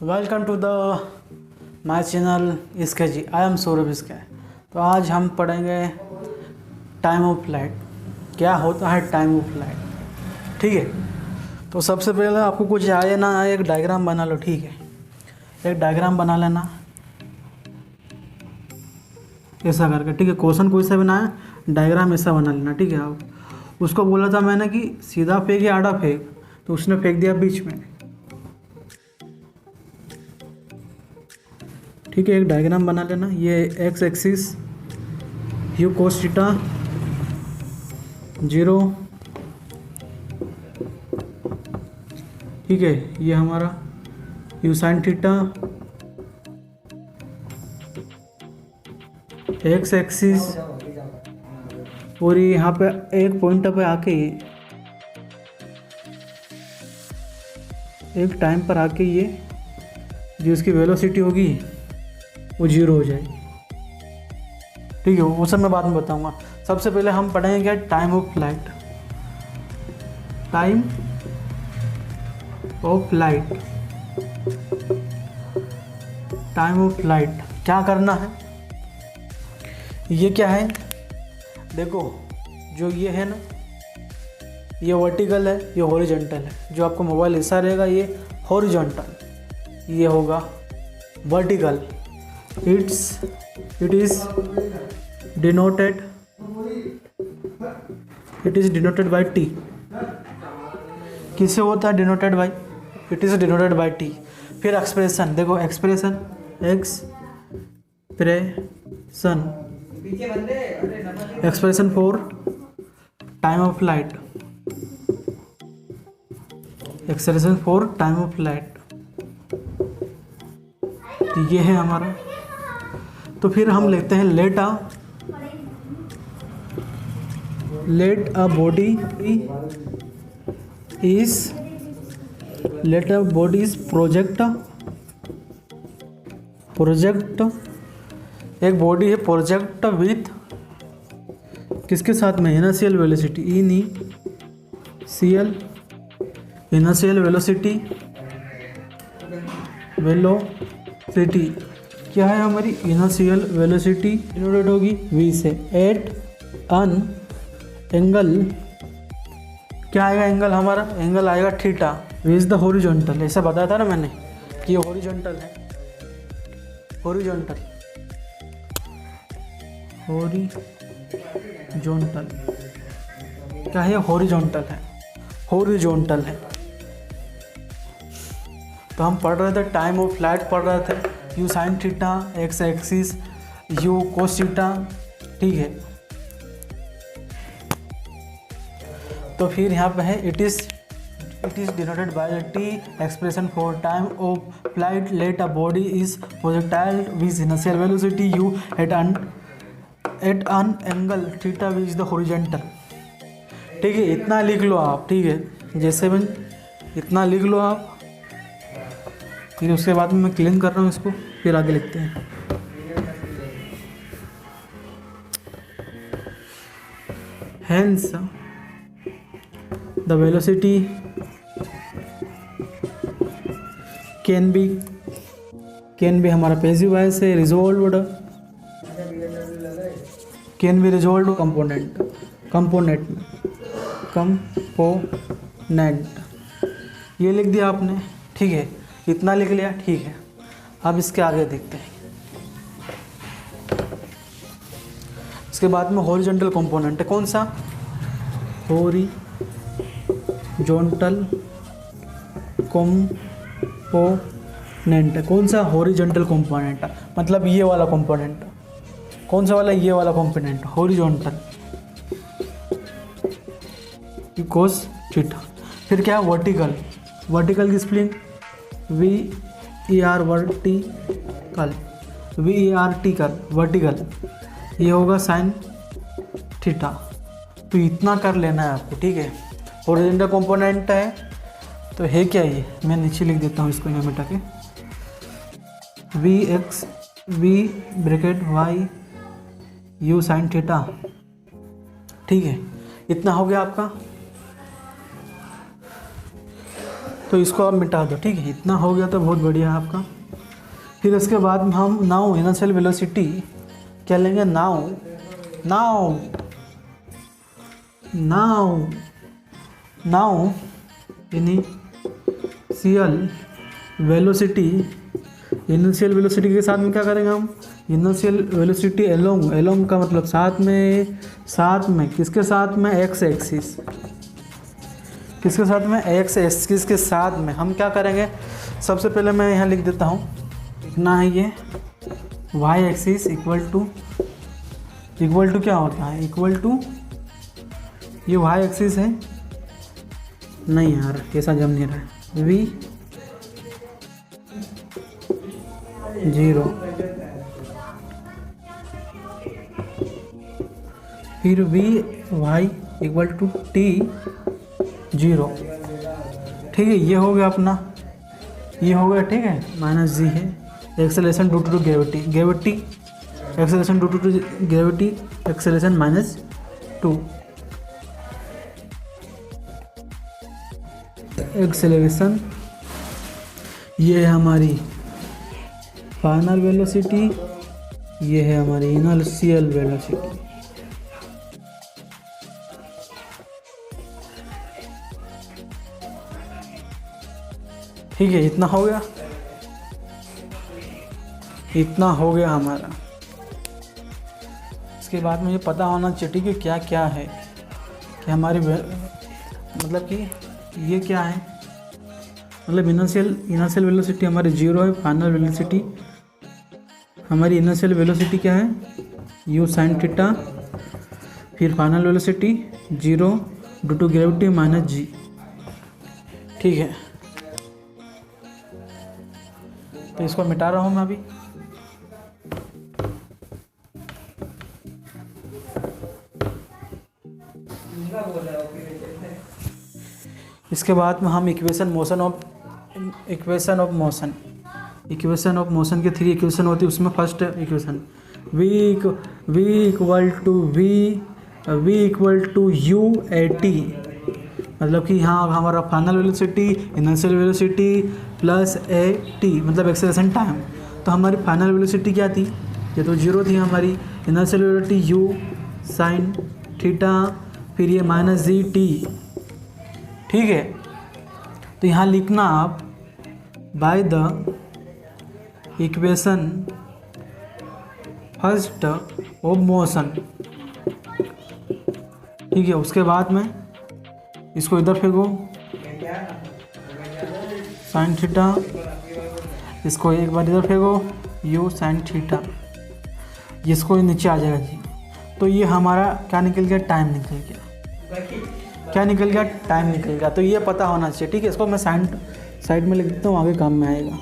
Welcome to the my channel इसके जी। I am Saurabh इसके। तो आज हम पढ़ेंगे टाइम ऑफ फ्लाइट, क्या होता है टाइम ऑफ फ्लाइट। ठीक है, तो सबसे पहले आपको कुछ आए ना आए एक डायग्राम बना लो। ठीक है, एक डायग्राम बना लेना ऐसा करके। ठीक है, क्वेश्चन कोई सा बनाया, डायग्राम ऐसा बना लेना। ठीक है, आप उसको बोला था मैंने कि सीधा फेंक या आड़ा फेंक, तो उसने फेंक दिया बीच में। ठीक है, एक डायग्राम बना लेना। ये x axis u cos theta 0। ठीक है, ये हमारा you sine theta, x axis, और यहाँ पे एक पॉइंट पे आके एक टाइम पर आके ये जो इसकी वेलोसिटी होगी वो 0 हो जाएगी। ठीक है, वो सब मैं बाद में बताऊंगा। सबसे पहले हम पढ़ेंगे क्या, time of flight. Time of flight, time of flight क्या करना है। ये क्या है, देखो जो ये है ना, ये वर्टिकल है, ये हॉरिजॉन्टल है। जो आपका मोबाइल ऐसा रहेगा ये हॉरिजॉन्टल, ये होगा vertical. It is denoted by T. किससे होता है denoted by, it is denoted by T. फिर एक्सप्रेशन देखो, expression expression for time of flight, expression for time of flight ये है हमारा। तो फिर हम लेते हैं let a body is project. एक बॉडी है प्रोजेक्ट विथ किसके साथ में, इनर्शियल वेलोसिटी, इनर्शियल वेलोसिटी क्या है हमारी इनर्शियल वेलोसिटी, डिनोटेड होगी v से। एट अन एंगल, क्या आएगा एंगल हमारा, एंगल आएगा थीटा विच द हॉरिजॉन्टल। ऐसा बताया था ना मैंने कि ये हॉरिजॉन्टल है, हॉरिजॉन्टल क्या है, हॉरिजॉन्टल है। तो हम पढ़ रहे थे टाइम ऑफ फ्लाइट, पढ़ रहे थे u sine theta, x axis u cos theta. ठीक है, तो फिर यहाँ पे है it is denoted by T. Expression for time of flight, let a body is projectile with inertial velocity u at an angle theta which the horizontal. ठीक है, इतना लिख लो आप। ठीक है, जैसे मैं इतना लिख लो आप, फिर उसके बाद में मैं क्लीन कर रहा हूँ इसको, फिर आगे लिखते हैं। Hence the velocity can be हमारा पैसिव वॉइस है, resolved can be resolved component ये लिख दिया आपने। ठीक है, इतना लिख लिया। ठीक है, अब इसके आगे देखते हैं। इसके बाद में हॉरिजॉन्टल कंपोनेंट है, कौन सा, हॉरिजॉन्टल कंपोनेंट है। कौन सा, हॉरिजॉन्टल कंपोनेंट, मतलब ये वाला कंपोनेंट। कौन सा वाला, ये वाला कंपोनेंट हॉरिजॉन्टल कोस थीटा। फिर क्या है, वर्टिकल की स्प्लिंग VER वर्टिकल, ये होगा साइन थीटा। तो इतना कर लेना है आपको। ठीक है, हॉरिजॉन्टल कंपोनेंट है तो है क्या, ये मैं नीचे लिख देता हूँ इसको यहाँ मिटा के, V bracket Y U sine theta. ठीक है, इतना हो गया आपका। तो इसको आप मिटा दो, ठीक है। इतना हो गया तो बहुत बढ़िया है आपका। फिर इसके बाद में हम नाउ इनिशियल वेलोसिटी क्या लेंगे, नाउ इनिशियल वेलोसिटी के साथ में क्या करेंगे हम, इनिशियल वेलोसिटी एलोंग का मतलब साथ में किसके साथ में, एक्स एक्सिस, किसके साथ में, एक्स एक्सिस के साथ में हम क्या करेंगे, सबसे पहले मैं यहाँ लिख देता हूँ, लिखना है ये वाई एक्सिस इक्वल टू क्या होता है, इक्वल टू ये वाई एक्सिस है, नहीं यार कैसा जम नहीं रहा है, v 0 फिर v y equal to t 0, ठीक है। ये हो गया अपना, ये हो गया, ठीक है। माइनस g है acceleration due to gravity acceleration due to gravity acceleration -2 acceleration, ये है हमारी फाइनल वेलोसिटी, ये है हमारी इनिशियल वेलोसिटी। ठीक है, इतना हो गया हमारा। इसके बाद मुझे पता होना चाहिए, ठीक है, क्या क्या है कि हमारी मतलब कि ये क्या है, मतलब इनिशियल वेलोसिटी हमारी 0 है, फाइनल वेलोसिटी हमारी इनिशियल वेलोसिटी क्या है, u sin थीटा, फिर final velocity 0 due to gravity -g, ठीक है। तो इसको मिटा रहा हूँ मैं अभी। इसके बाद में हम इक्वेशन ऑफ मोशन के 3 इक्वेशन होती है। उसमें first equation v equal to u a t, मतलब कि यहाँ हमारा final velocity initial velocity plus a t मतलब एक्सेलरेशन टाइम। तो हमारी फाइनल वेलोसिटी क्या थी, ये तो 0 थी हमारी, initial velocity u sin theta, फिर ये -g t, ठीक है। तो यहाँ लिखना आप by the equation first of motion, ठीक है। उसके बाद में इसको इधर फेंको साइन थीटा, इसको एक बार इधर फेंको u sin थीटा, इसको नीचे आ जाएगा जी। तो ये हमारा क्या निकल गया, टाइम निकल गया, क्या निकल गया, टाइम निकल गया। तो ये पता होना चाहिए, ठीक है। इसको मैं साइड में लिख देता हूँ, आगे काम में आएगा।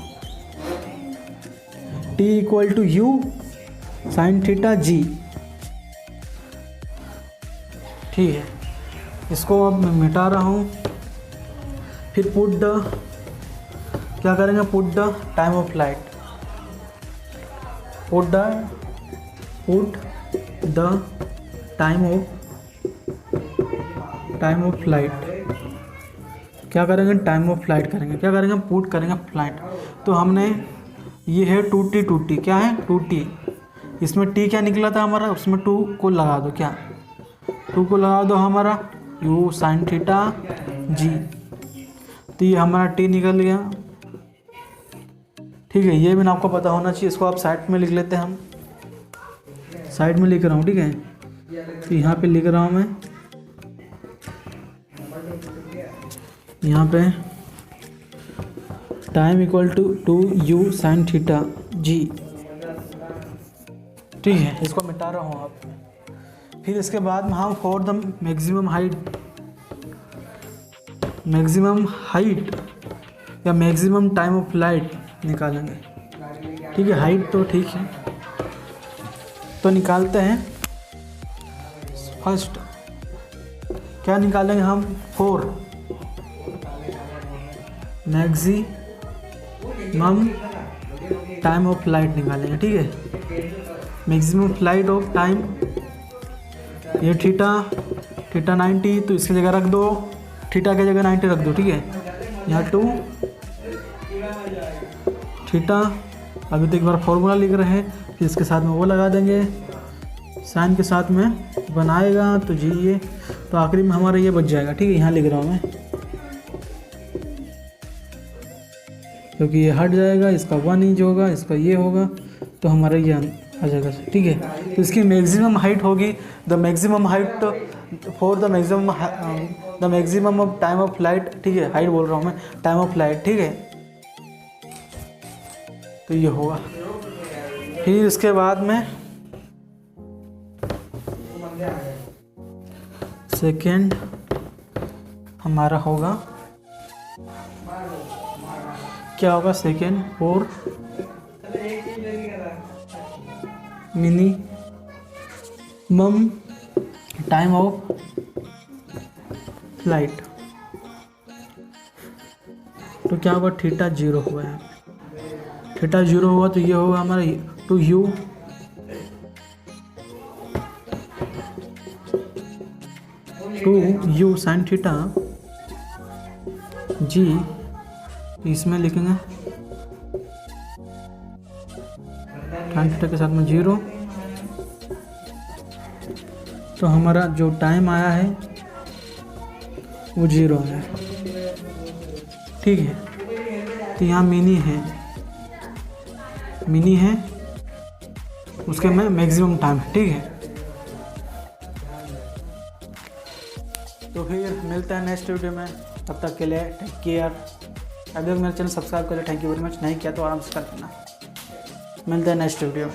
t equal to u sin theta g, ठीक है। इसको अब मैं मिटा रहा हूँ। फिर क्या करेंगे, put the time of flight, put the time of flight, क्या करेंगे, टाइम ऑफ फ्लाइट करेंगे, क्या करेंगे, पुट करेंगे फ्लाइट। तो हमने ये है 2t, क्या है 2t, इसमें t क्या निकला था हमारा, उसमें 2 को लगा दो, क्या 2 को लगा दो हमारा u sin थीटा g, तो ये हमारा t निकल गया, ठीक है। ये भी ना आपको पता होना चाहिए। इसको आप साइड में लिख लेते हैं, हम साइड में लिख रहा हूँ, ठीक है। तो यहाँ पे लिख रहा हूँ मैं, यहाँ पे time equal to u sin theta g, ठीक है। इसको मिटा रहा हूँ आप। फिर इसके बाद में हम फॉर द मैक्सिमम हाइट या मैक्सिमम टाइम ऑफ फ्लाइट निकालेंगे, ठीक है। हाइट तो ठीक है, तो निकालते हैं। फर्स्ट क्या निकालेंगे हम, for maximum time of flight निकालेंगे, ठीक है। मैक्सिमम फ्लाइट ऑफ टाइम, ये थीटा 90, तो इसकी जगह रख दो, थीटा की जगह 90 रख दो, ठीक है। यहाँ 2 थीटा। अभी तो एक बार फॉर्मूला लिख रहे हैं, फिर इसके साथ में वो लगा देंगे, साइन के साथ में बनाएगा तो जी ये, तो आखिरी में हमारा ये बच जाएगा। ठीक है, यहाँ लिख रहा हूँ मैं, क्योंकि ये हट जाएगा, इसका 1 इंच होगा, इसका ये होगा, तो हमारा ये आ जाएगा। ठीक है, तो इसकी मैक्सिमम हाइट होगी the maximum height for the maximum of time of flight. ठीक है, हाइट बोल रहा हूँ मैं, टाइम ऑफ फ्लाइट। ठीक है, तो ये होगा। फिर इसके बाद में सेकेंड हमारा होगा, क्या होगा, second for minimum time of flight. तो क्या होगा, थीटा 0 होगा, यहाँ थीटा 0 होगा, तो ये होगा हमारा 2u साइन थीटा जी, इसमें लिखेंगे tan थीटा के साथ में 0, तो हमारा जो टाइम आया है वो 0 है। ठीक है, तो यहाँ मिनी है, उसके में मैक्सिमम टाइम है। ठीक है, तो फिर मिलते हैं नेक्स्ट वीडियो में, तब तक के लिए टेक केयर। अगर मेरा चैनल सब्सक्राइब कर ले, थैंक यू वेरी मच, नहीं किया तो आराम से कर देना। मिलते हैं नेक्स्ट वीडियो।